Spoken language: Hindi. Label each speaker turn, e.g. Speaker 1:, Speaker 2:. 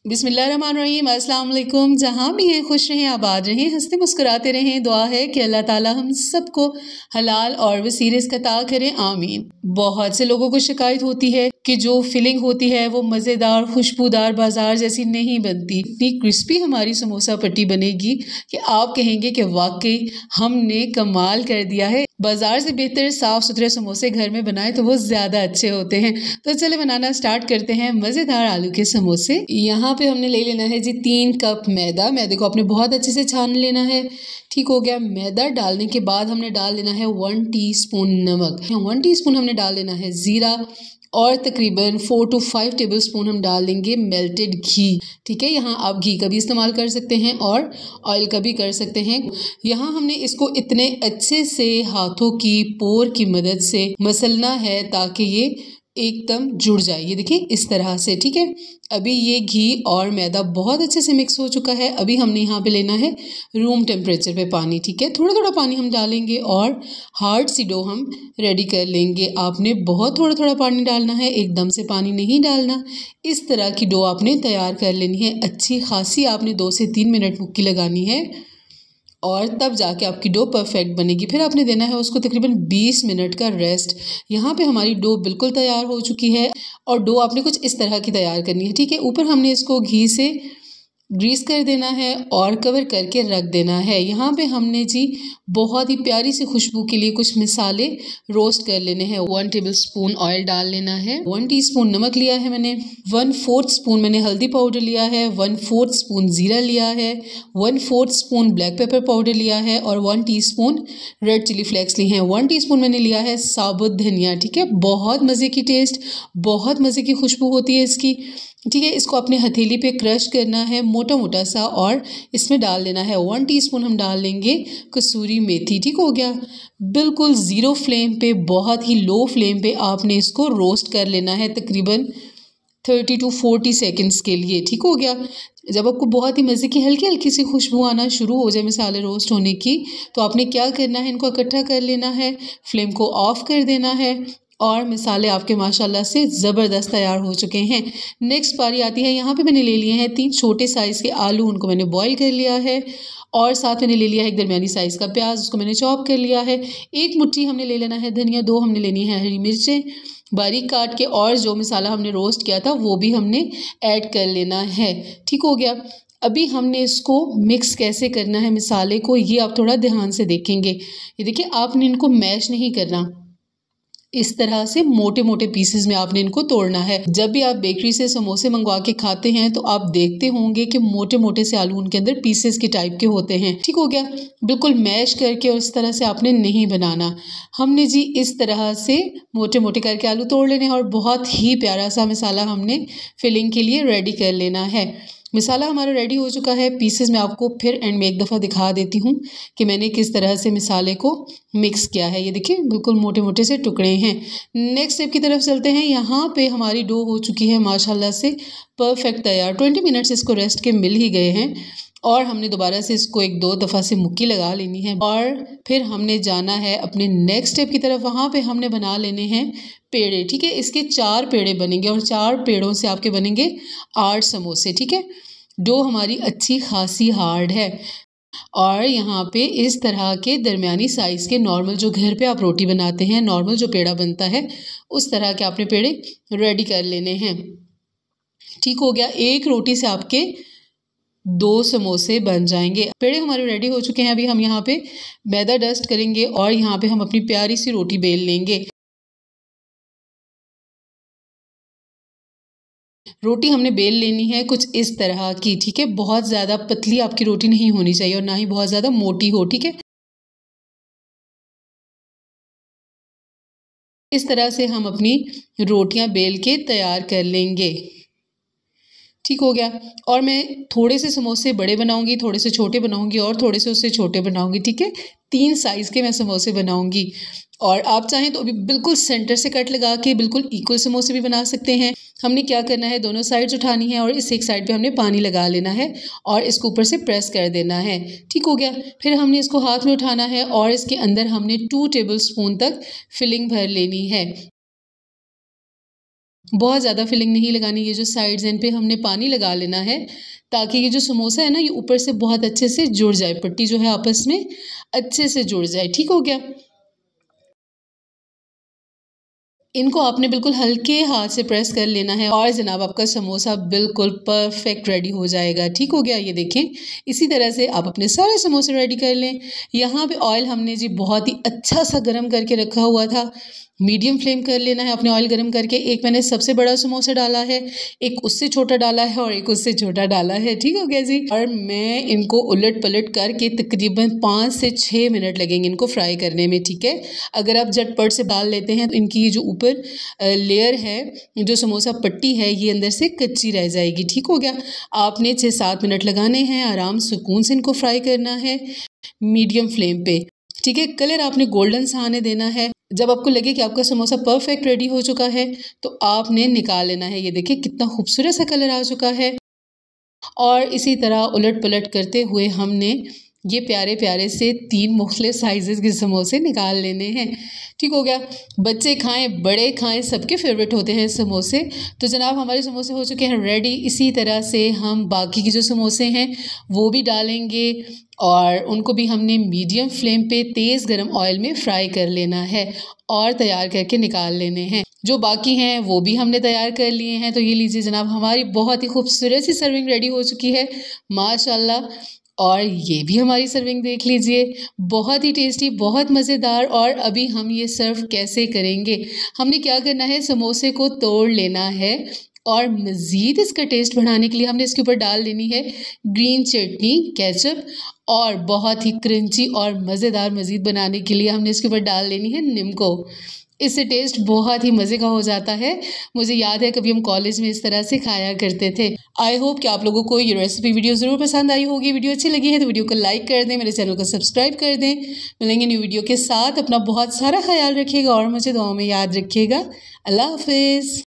Speaker 1: बिस्मिल्लाहिर्रहमानिर्रहीम, अस्सलाम वालेकुम। जहाँ भी हैं खुश रहें, आबाद रहें, हंसते मुस्कुराते रहें। दुआ है कि अल्लाह ताला हम सबको हलाल और वसी रिज़्क़ अता करें, आमीन। बहुत से लोगों को शिकायत होती है कि जो फिलिंग होती है वो मज़ेदार खुशबूदार बाजार जैसी नहीं बनती। इतनी क्रिस्पी हमारी समोसा पट्टी बनेगी कि आप कहेंगे कि वाकई हमने कमाल कर दिया है। बाजार से बेहतर साफ सुथरे समोसे घर में बनाए तो वो ज़्यादा अच्छे होते हैं। तो चले बनाना स्टार्ट करते हैं मज़ेदार आलू के समोसे। यहाँ पे हमने ले लेना है जी 3 कप मैदा। मैदे को आपने बहुत अच्छे से छान लेना है। ठीक हो गया। मैदा डालने के बाद हमने डाल लेना है 1 टीस्पून नमक, 1 टीस्पून हमने डाल लेना है ज़ीरा और तकरीबन 4 to 5 टेबलस्पून हम डाल देंगे मेल्टेड घी। ठीक है, यहाँ आप घी का भी इस्तेमाल कर सकते हैं और ऑयल का भी कर सकते हैं। यहाँ हमने इसको इतने अच्छे से हाथों की पोर की मदद से मसलना है ताकि ये एकदम जुड़ जाए। ये देखिए इस तरह से। ठीक है, अभी ये घी और मैदा बहुत अच्छे से मिक्स हो चुका है। अभी हमने यहाँ पे लेना है रूम टेम्परेचर पे पानी। ठीक है, थोड़ा थोड़ा पानी हम डालेंगे और हार्ड सी डो हम रेडी कर लेंगे। आपने बहुत थोड़ा थोड़ा पानी डालना है, एकदम से पानी नहीं डालना। इस तरह की डो आपने तैयार कर लेनी है। अच्छी खासी आपने 2 से 3 मिनट मुक्की लगानी है और तब जाके आपकी डो परफेक्ट बनेगी। फिर आपने देना है उसको तकरीबन 20 मिनट का रेस्ट। यहाँ पे हमारी डो बिल्कुल तैयार हो चुकी है और डो आपने कुछ इस तरह की तैयार करनी है। ठीक है, ऊपर हमने इसको घी से ग्रीस कर देना है और कवर करके रख देना है। यहाँ पे हमने जी बहुत ही प्यारी सी खुशबू के लिए कुछ मसाले रोस्ट कर लेने हैं। 1 टेबलस्पून ऑयल डाल लेना है, 1 टीस्पून नमक लिया है मैंने, 1/4 स्पून मैंने हल्दी पाउडर लिया है, 1/4 स्पून ज़ीरा लिया है, 1/4 स्पून ब्लैक पेपर पाउडर लिया है और 1 टीस्पून रेड चिली फ्लेक्स लिए हैं। 1 टीस्पून मैंने लिया है साबुत धनिया। ठीक है, बहुत मज़े की टेस्ट, बहुत मज़े की खुशबू होती है इसकी। ठीक है, इसको अपने हथेली पे क्रश करना है मोटा मोटा सा और इसमें डाल देना है 1 टीस्पून हम डाल लेंगे कसूरी मेथी। ठीक हो गया। बिल्कुल ज़ीरो फ्लेम पे, बहुत ही लो फ्लेम पे आपने इसको रोस्ट कर लेना है तकरीबन 30 to 40 सेकेंड्स के लिए। ठीक हो गया। जब आपको बहुत ही मज़े की हल्की हल्की सी खुशबू आना शुरू हो जाए मसाले रोस्ट होने की, तो आपने क्या करना है, इनको इकट्ठा कर लेना है, फ्लेम को ऑफ कर देना है और मसाले आपके माशाल्लाह से ज़बरदस्त तैयार हो चुके हैं। नेक्स्ट बारी आती है, यहाँ पे मैंने ले लिए हैं 3 छोटे साइज़ के आलू, उनको मैंने बॉईल कर लिया है और साथ मैंने ले लिया है एक दरमियानी साइज़ का प्याज, उसको मैंने चॉप कर लिया है। 1 मुट्ठी हमने ले लेना है धनिया, 2 हमने लेनी है हरी मिर्चें बारीक काट के और जो मसाला हमने रोस्ट किया था वो भी हमने ऐड कर लेना है। ठीक हो गया। अभी हमने इसको मिक्स कैसे करना है मसाले को, ये आप थोड़ा ध्यान से देखेंगे। ये देखिए, आपने इनको मैश नहीं करना, इस तरह से मोटे मोटे पीसेस में आपने इनको तोड़ना है। जब भी आप बेकरी से समोसे मंगवा के खाते हैं तो आप देखते होंगे कि मोटे मोटे से आलू उनके अंदर पीसेस के टाइप के होते हैं। ठीक हो गया। बिल्कुल मैश करके और इस तरह से आपने नहीं बनाना। हमने जी इस तरह से मोटे मोटे करके आलू तोड़ लेने हैं और बहुत ही प्यारा सा मसाला हमने फिलिंग के लिए रेडी कर लेना है। मसाला हमारा रेडी हो चुका है। पीसेस मैं आपको फिर एंड में एक दफ़ा दिखा देती हूँ कि मैंने किस तरह से मसाले को मिक्स किया है। ये देखिए बिल्कुल मोटे मोटे से टुकड़े हैं। नेक्स्ट स्टेप की तरफ चलते हैं। यहाँ पे हमारी डो हो चुकी है माशाल्लाह से परफेक्ट तैयार। 20 मिनट्स इसको रेस्ट के मिल ही गए हैं और हमने दोबारा से इसको 1-2 दफ़ा से मुक्की लगा लेनी है और फिर हमने जाना है अपने नेक्स्ट स्टेप की तरफ। वहाँ पे हमने बना लेने हैं पेड़े। ठीक है, इसके 4 पेड़े बनेंगे और 4 पेड़ों से आपके बनेंगे 8 समोसे। ठीक है, डो हमारी अच्छी खासी हार्ड है और यहाँ पे इस तरह के दरमियानी साइज़ के नॉर्मल जो घर पे आप रोटी बनाते हैं, नॉर्मल जो पेड़ा बनता है उस तरह के आपने पेड़े रेडी कर लेने हैं। ठीक हो गया। एक रोटी से आपके 2 समोसे बन जाएंगे। पेड़े हमारे रेडी हो चुके हैं। अभी हम यहाँ पे मैदा डस्ट करेंगे और यहाँ पे हम अपनी प्यारी सी रोटी बेल लेंगे। रोटी हमने बेल लेनी है कुछ इस तरह की। ठीक है, बहुत ज़्यादा पतली आपकी रोटी नहीं होनी चाहिए और ना ही बहुत ज़्यादा मोटी हो। ठीक है, इस तरह से हम अपनी रोटियां बेल के तैयार कर लेंगे। ठीक हो गया। और मैं थोड़े से समोसे बड़े बनाऊंगी, थोड़े से छोटे बनाऊंगी और थोड़े से उससे छोटे बनाऊंगी। ठीक है, 3 साइज़ के मैं समोसे बनाऊंगी और आप चाहें तो अभी बिल्कुल सेंटर से कट लगा के बिल्कुल इक्वल समोसे भी बना सकते हैं। हमने क्या करना है, दोनों साइड्स उठानी है और इस एक साइड पे हमने पानी लगा लेना है और इसको ऊपर से प्रेस कर देना है। ठीक हो गया। फिर हमने इसको हाथ में उठाना है और इसके अंदर हमने 2 टेबलस्पून तक फिलिंग भर लेनी है। बहुत ज़्यादा फिलिंग नहीं लगानी, ये जो साइड्स एंड पे हमने पानी लगा लेना है ताकि ये जो समोसा है ना ये ऊपर से बहुत अच्छे से जुड़ जाए, पट्टी जो है आपस में अच्छे से जुड़ जाए। ठीक हो गया। इनको आपने बिल्कुल हल्के हाथ से प्रेस कर लेना है और जनाब आपका समोसा बिल्कुल परफेक्ट रेडी हो जाएगा। ठीक हो गया, ये देखें। इसी तरह से आप अपने सारे समोसे रेडी कर लें। यहाँ पे ऑयल हमने जी बहुत ही अच्छा सा गर्म करके रखा हुआ था, मीडियम फ्लेम कर लेना है अपने ऑयल गर्म करके। एक मैंने सबसे बड़ा समोसा डाला है, एक उससे छोटा डाला है और एक उससे छोटा डाला है। ठीक हो गया जी। और मैं इनको उलट पलट करके तकरीबन 5 से 6 मिनट लगेंगे इनको फ्राई करने में। ठीक है, अगर आप झटपट से डाल लेते हैं तो इनकी जो ऊपर लेयर है, जो समोसा पट्टी है, ये अंदर से कच्ची रह जाएगी। ठीक हो गया। आपने 6-7 मिनट लगाने हैं, आराम सुकून से इनको फ्राई करना है मीडियम फ्लेम पे। ठीक है, कलर आपने गोल्डन सा आने देना है। जब आपको लगे कि आपका समोसा परफेक्ट रेडी हो चुका है तो आपने निकाल लेना है। ये देखिए कितना खूबसूरत सा कलर आ चुका है। और इसी तरह उलट पलट करते हुए हमने ये प्यारे प्यारे से 3 मुख्तलिफ साइज़ के समोसे निकाल लेने हैं। ठीक हो गया। बच्चे खाएं, बड़े खाएं, सबके फेवरेट होते हैं समोसे। तो जनाब हमारे समोसे हो चुके हैं रेडी। इसी तरह से हम बाकी के जो समोसे हैं वो भी डालेंगे और उनको भी हमने मीडियम फ्लेम पे तेज़ गरम ऑयल में फ्राई कर लेना है और तैयार करके निकाल लेने हैं। जो बाकी हैं वो भी हमने तैयार कर लिए हैं। तो ये लीजिए जनाब, हमारी बहुत ही खूबसूरत सी सर्विंग रेडी हो चुकी है माशाल्लाह। और ये भी हमारी सर्विंग देख लीजिए, बहुत ही टेस्टी, बहुत मज़ेदार। और अभी हम ये सर्व कैसे करेंगे, हमने क्या करना है, समोसे को तोड़ लेना है और मज़ीद इसका टेस्ट बढ़ाने के लिए हमने इसके ऊपर डाल लेनी है ग्रीन चटनी, केचप, और बहुत ही क्रंची और मज़ेदार मज़ीद बनाने के लिए हमने इसके ऊपर डाल लेनी है निम्को। इससे टेस्ट बहुत ही मज़े का हो जाता है। मुझे याद है कभी हम कॉलेज में इस तरह से खाया करते थे। आई होप कि आप लोगों को ये रेसिपी वीडियो ज़रूर पसंद आई होगी। वीडियो अच्छी लगी है तो वीडियो को लाइक कर दें, मेरे चैनल को सब्सक्राइब कर दें। मिलेंगे न्यू वीडियो के साथ। अपना बहुत सारा ख्याल रखिएगा और मुझे दुआओं में याद रखिएगा। अल्लाह हाफिज़।